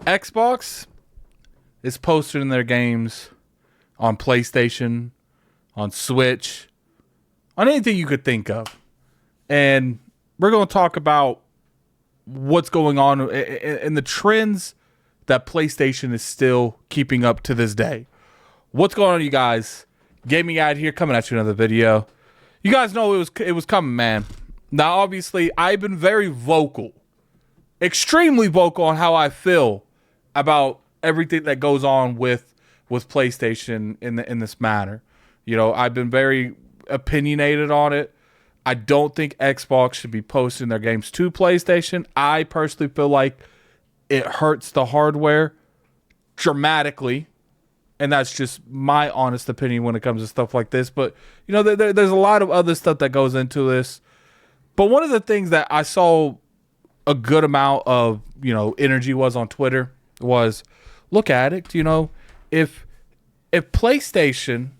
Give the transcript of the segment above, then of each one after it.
Xbox is posting their games on PlayStation, on Switch, on anything you could think of. And we're going to talk about what's going on and the trends that PlayStation is still keeping up to this day. What's going on, you guys? Gaming Ad here, coming at you another video. You guys know it was coming, man. Now, obviously, I've been very vocal, extremely vocal on how I feel about everything that goes on with PlayStation in this matter. You know, I've been very opinionated on it. I don't think Xbox should be posting their games to PlayStation. I personally feel like it hurts the hardware dramatically. And that's just my honest opinion when it comes to stuff like this. But, you know, there's a lot of other stuff that goes into this. But one of the things that I saw a good amount of, you know, energy was on Twitter was, look, Addict, you know, if PlayStation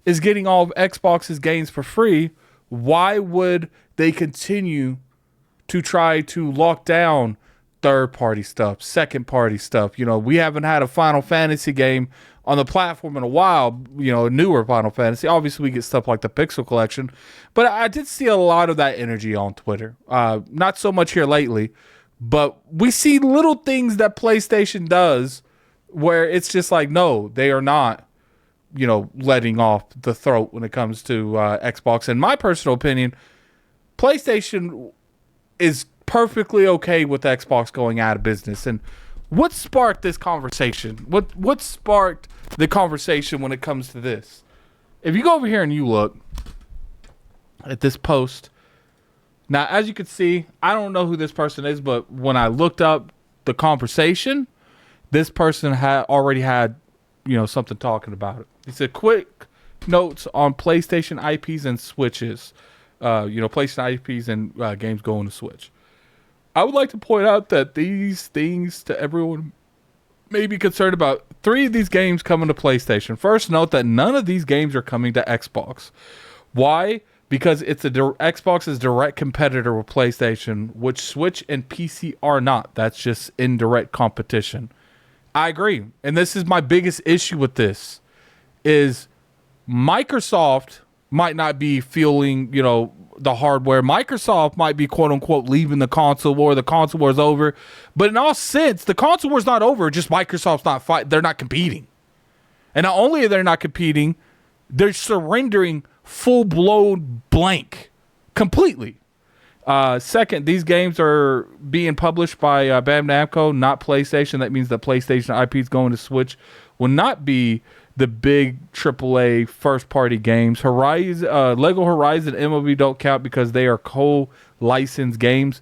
is getting all of Xbox's games for free, why would they continue to try to lock down third-party stuff, second-party stuff? You know, we haven't had a Final Fantasy game on the platform in a while, you know, a newer Final Fantasy. Obviously, we get stuff like the Pixel Collection, but I did see a lot of that energy on Twitter. Not so much here lately, but we see little things that PlayStation does where it's just like, no, they are not, you know, letting off the throat when it comes to Xbox. In my personal opinion, PlayStation is perfectly okay with Xbox going out of business. And what sparked this conversation? What sparked the conversation when it comes to this? If you go over here and you look at this post, now, as you can see, I don't know who this person is, but when I looked up the conversation, this person had already had, you know, something talking about it. He said, quick notes on PlayStation IPs and Switches. You know, PlayStation IPs and games going to Switch. I would like to point out that these things to everyone may be concerned about. 3 of these games coming to PlayStation. First, note that none of these games are coming to Xbox. Why? Because it's Xbox's direct competitor with PlayStation, which Switch and PC are not. That's just indirect competition. I agree. And this is my biggest issue with this, is Microsoft might not be feeling, you know, the hardware. Microsoft might be, quote unquote, leaving the console war. The console war is over. But in all sense, the console war is not over. Just Microsoft's not fighting. They're not competing. And not only are they not competing, they're surrendering full-blown blank completely. Second, these games are being published by Bandai Namco, not PlayStation. That means that PlayStation IPs going to Switch will not be the big AAA first-party games. Lego Horizon and MLB don't count because they are co-licensed games.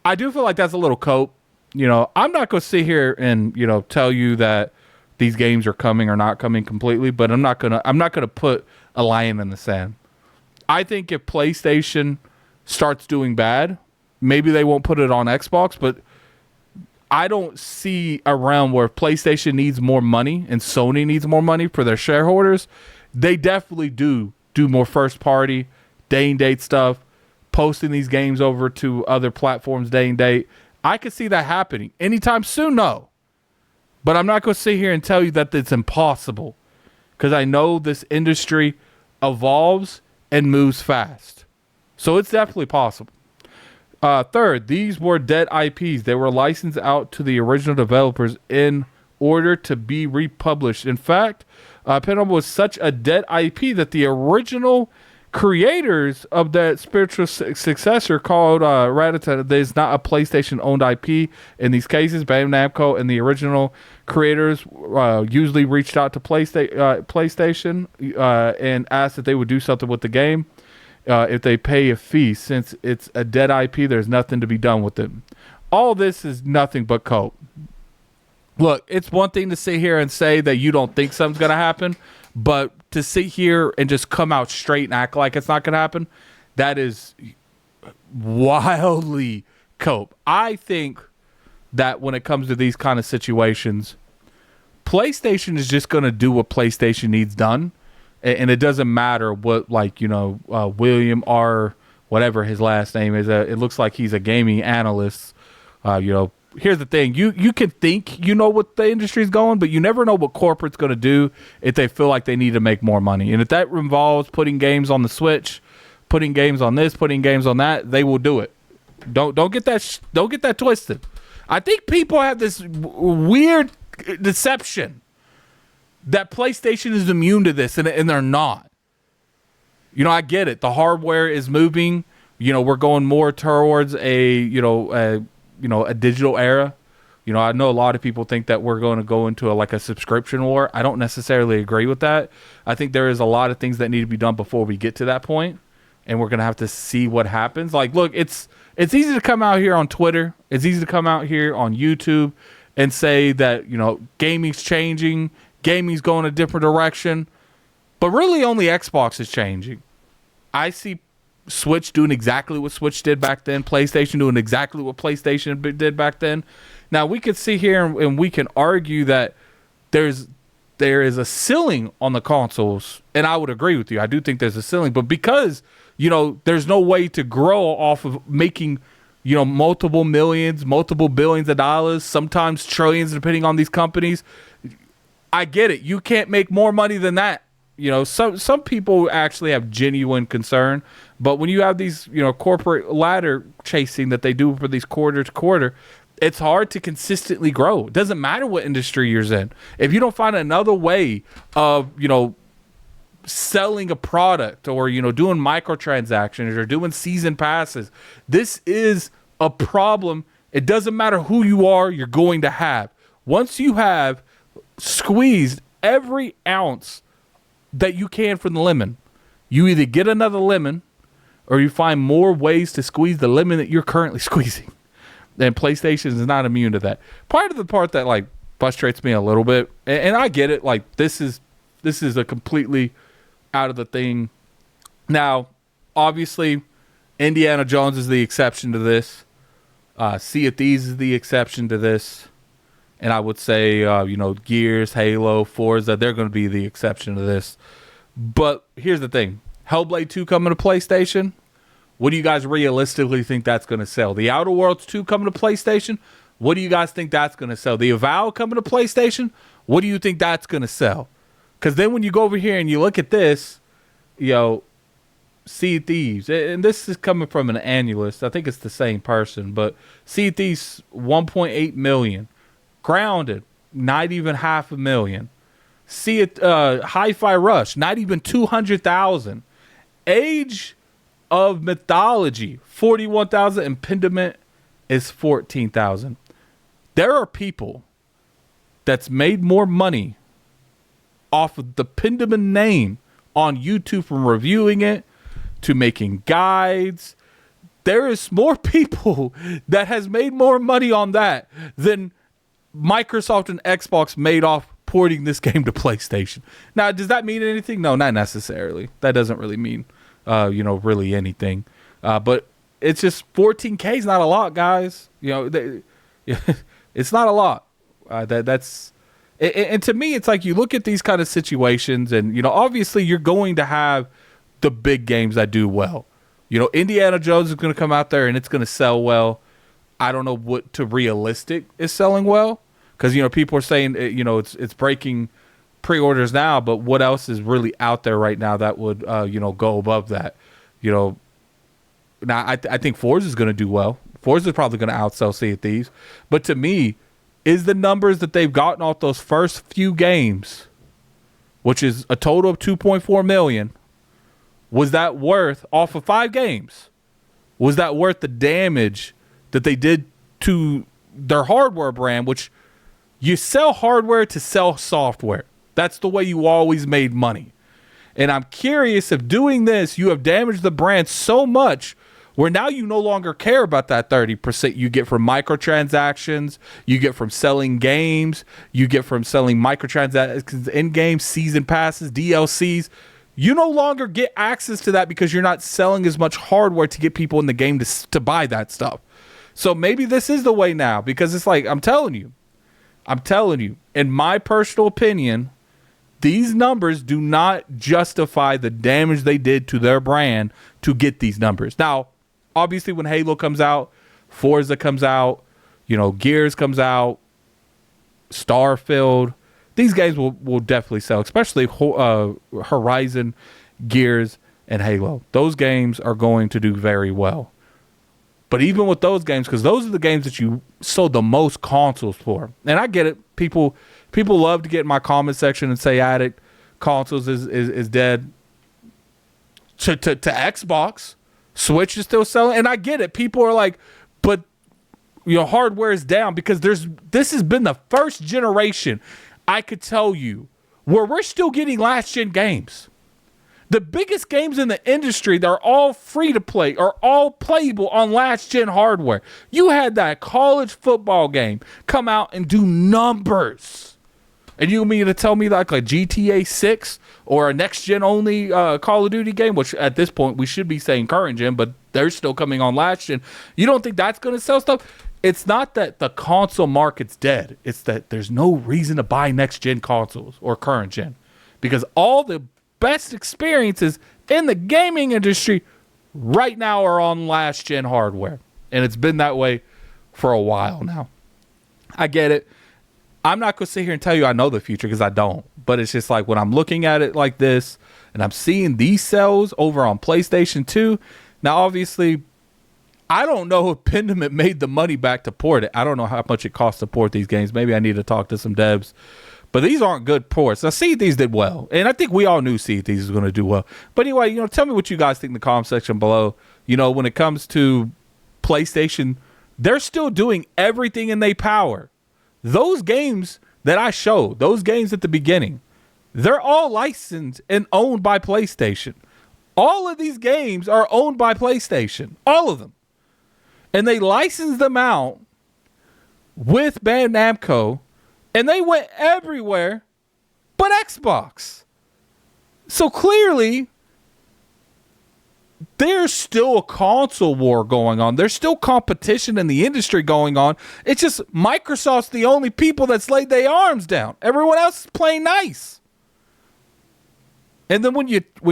I do feel like that's a little cope. You know, I'm not going to sit here and, you know, tell you that these games are coming or not coming completely, but I'm not gonna put a line in the sand. I think if PlayStation starts doing bad, maybe they won't put it on Xbox, but I don't see a realm where PlayStation needs more money and Sony needs more money for their shareholders. They definitely do more first party, day and date stuff, posting these games over to other platforms day and date. I could see that happening anytime soon, no. But I'm not going to sit here and tell you that it's impossible, because I know this industry evolves and moves fast. So it's definitely possible. Third, these were dead IPs. They were licensed out to the original developers in order to be republished. In fact, Penum was such a dead IP that the original creators of that spiritual successor called Ratata, there's not a PlayStation-owned IP in these cases. Bandai Namco and the original creators usually reached out to PlayStation and asked if they would do something with the game. If they pay a fee. Since it's a dead IP, there's nothing to be done with it. All this is nothing but cope. Look, it's one thing to sit here and say that you don't think something's going to happen, but to sit here and just come out straight and act like it's not going to happen, that is wildly cope. I think that when it comes to these kind of situations, PlayStation is just going to do what PlayStation needs done. And it doesn't matter what, like, you know, William R., whatever his last name is. It looks like he's a gaming analyst, you know, here's the thing. You can think you know what the industry's going, but you never know what corporate's going to do if they feel like they need to make more money. And if that involves putting games on the Switch, putting games on this, putting games on that, they will do it. Don't get that twisted. I think people have this weird deception that PlayStation is immune to this, and they're not. You know, I get it. The hardware is moving. You know, we're going more towards a digital era. You know, I know a lot of people think that we're going to go into a subscription war. I don't necessarily agree with that. I think there is a lot of things that need to be done before we get to that point, and we're going to have to see what happens. Like, look, it's easy to come out here on Twitter. It's easy to come out here on YouTube and say that, you know, gaming's changing, gaming's going a different direction, but really only Xbox is changing. I see Switch doing exactly what Switch did back then, PlayStation doing exactly what PlayStation did back then. Now, we could sit here and we can argue that there is a ceiling on the consoles, and I would agree with you. I do think there's a ceiling, but because, you know, there's no way to grow off of making, you know, multiple millions, multiple billions of dollars, sometimes trillions, depending on these companies. I get it. You can't make more money than that. You know, some people actually have genuine concern, but when you have these, you know, corporate ladder chasing that they do for these quarter to quarter, it's hard to consistently grow. It doesn't matter what industry you're in. If you don't find another way of, you know, selling a product or, you know, doing microtransactions or doing season passes, this is a problem. It doesn't matter who you are, you're going to have. Once you have squeezed every ounce that you can from the lemon, you either get another lemon or you find more ways to squeeze the lemon that you're currently squeezing. And PlayStation is not immune to that. Part of the part that like frustrates me a little bit, and I get it, like this is a completely out of the thing. Now, obviously, Indiana Jones is the exception to this. Sea of Thieves is the exception to this. And I would say, you know, Gears, Halo, Forza, they're going to be the exception to this. But here's the thing. Hellblade 2 coming to PlayStation. What do you guys realistically think that's going to sell? The Outer Worlds 2 coming to PlayStation. What do you guys think that's going to sell? The Avowed coming to PlayStation. What do you think that's going to sell? Because then when you go over here and you look at this, you know, Sea of Thieves, and this is coming from an annulist. I think it's the same person, but Sea of Thieves, 1.8 million. Grounded, not even 500,000. See it, Hi-Fi Rush, not even 200,000. Age of Mythology, 41,000, and Pendament is 14,000. There are people that's made more money off of the Pendament name on YouTube from reviewing it to making guides. There is more people that has made more money on that than Microsoft and Xbox made off porting this game to PlayStation. Now, does that mean anything? No, not necessarily. That doesn't really mean, you know, really anything. But it's just 14K is not a lot, guys. You know, it's not a lot. That's and to me, it's like you look at these kind of situations, and you know, obviously, you're going to have the big games that do well. You know, Indiana Jones is going to come out there and it's going to sell well. I don't know what to realistic is selling well. Because, you know, people are saying, you know, it's breaking pre-orders now, but what else is really out there right now that would, you know, go above that? You know, now I think Forza is going to do well. Forza is probably going to outsell Sea of Thieves. But to me, is the numbers that they've gotten off those first few games, which is a total of 2.4 million, was that worth, off of 5 games, was that worth the damage that they did to their hardware brand, which you sell hardware to sell software. That's the way you always made money. And I'm curious if doing this, you have damaged the brand so much where now you no longer care about that 30% you get from microtransactions, you get from selling games, you get from selling microtransactions, in-game season passes, DLCs. You no longer get access to that because you're not selling as much hardware to get people in the game to buy that stuff. So maybe this is the way now, because it's like, I'm telling you, in my personal opinion, these numbers do not justify the damage they did to their brand to get these numbers. Now, obviously, when Halo comes out, Forza comes out, Gears comes out, Starfield. These games will definitely sell, especially Horizon, Gears, and Halo. Those games are going to do very well. But even with those games, because those are the games that you sold the most consoles for. And I get it. People love to get in my comment section and say Addict consoles is dead. To Xbox, Switch is still selling. And I get it. People are like, but hardware is down, because this has been the first generation, I could tell you, where we're still getting last gen games. The biggest games in the industry, they're all free to play, are all playable on last gen hardware. You had that college football game come out and do numbers. And you mean to tell me like a GTA 6 or a next gen only Call of Duty game, which at this point we should be saying current gen, but they're still coming on last gen. You don't think that's going to sell stuff? It's not that the console market's dead. It's that there's no reason to buy next gen consoles or current gen, because all the best experiences in the gaming industry right now are on last gen hardware. And it's been that way for a while now. I get it. I'm not going to sit here and tell you I know the future, because I don't. But it's just like when I'm looking at it like this and I'm seeing these sales over on PlayStation 2. Now, obviously, I don't know if Pendament made the money back to port it. I don't know how much it costs to port these games. Maybe I need to talk to some devs. But these aren't good ports. Now, Sea of Thieves did well. And I think we all knew Sea of Thieves was going to do well. But anyway, tell me what you guys think in the comment section below. When it comes to PlayStation, they're still doing everything in their power. Those games that I showed, those games at the beginning, they're all licensed and owned by PlayStation. All of these games are owned by PlayStation. All of them. And they licensed them out with Bandai Namco. And they went everywhere but Xbox. So clearly, there's still a console war going on. There's still competition in the industry going on. It's just Microsoft's the only people that's laid their arms down. Everyone else is playing nice. And then when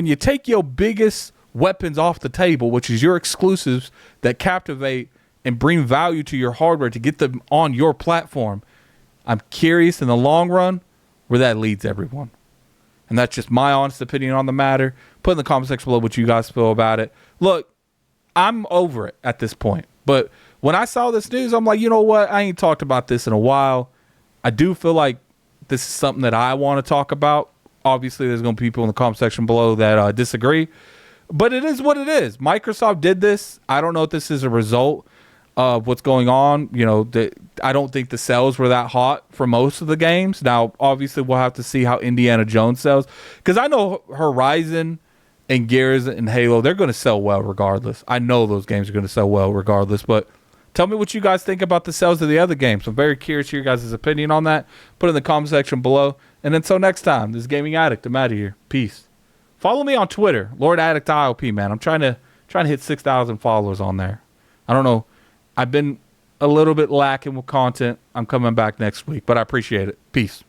you take your biggest weapons off the table, which is your exclusives that captivate and bring value to your hardware to get them on your platform, I'm curious in the long run where that leads everyone. And that's just my honest opinion on the matter. Put in the comment section below what you guys feel about it. Look, I'm over it at this point. But when I saw this news, I'm like, you know what? I ain't talked about this in a while. I do feel like this is something that I want to talk about. Obviously, there's going to be people in the comment section below that disagree. But it is what it is. Microsoft did this. I don't know if this is a result of what's going on. I don't think the sales were that hot for most of the games. Now, obviously, we'll have to see how Indiana Jones sells, because I know Horizon and Gears and Halo, they're going to sell well regardless. I know those games are going to sell well regardless. But tell me what you guys think about the sales of the other games. I'm very curious to your guys' opinion on that. Put it in the comment section below. And until next time, this is Gaming Addict. I'm out of here. Peace. Follow me on Twitter, Lord Addict IOP, man. I'm trying to hit 6,000 followers on there. I don't know. I've been a little bit lacking with content. I'm coming back next week, but I appreciate it. Peace.